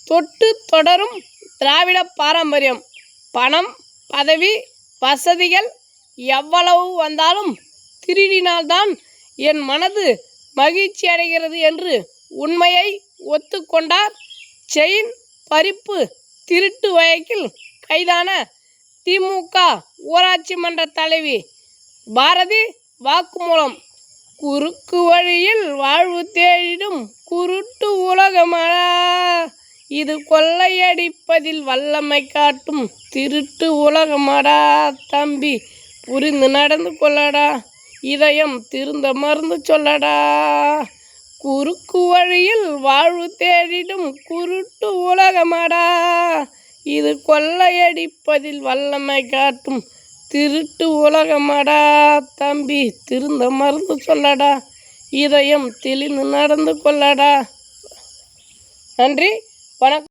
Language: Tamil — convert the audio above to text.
தொட்டு தொடரும் திராவிட பாரம்பரியம். பணம், பதவி, வசதிகள் எவ்வளவு வந்தாலும் திருடினால்தான் என் மனது மகிழ்ச்சி அடைகிறது என்று உண்மையை ஒத்துக்கொண்டார். செயின் பறிப்பு திருட்டு வழக்கில் கைதான திமுக ஊராட்சி மன்ற தலைவி பாரதி வாக்குமூலம். குறுக்கு வழியில் வாழ்வு தேடிடும் குருட்டு உலகமடா, இது கொள்ளையடிப்பதில் வல்லமை காட்டும் திருட்டு உலகமடா. தம்பி, புரிந்து நடந்து கொள்ளடா, இதயம் திருந்த மருந்து சொல்லடா. குறுக்கு வழியில் வாழ்வு தேடிடும் குருட்டு உலகமடா, இது கொள்ளையடிப்பதில் வல்லமை காட்டும் திருட்டு உலகமடா. தம்பி, திருந்த மருந்து சொல்லடா, இதயம் தெளிந்து நடந்து கொள்ளடா. நன்றி, வணக்கம்.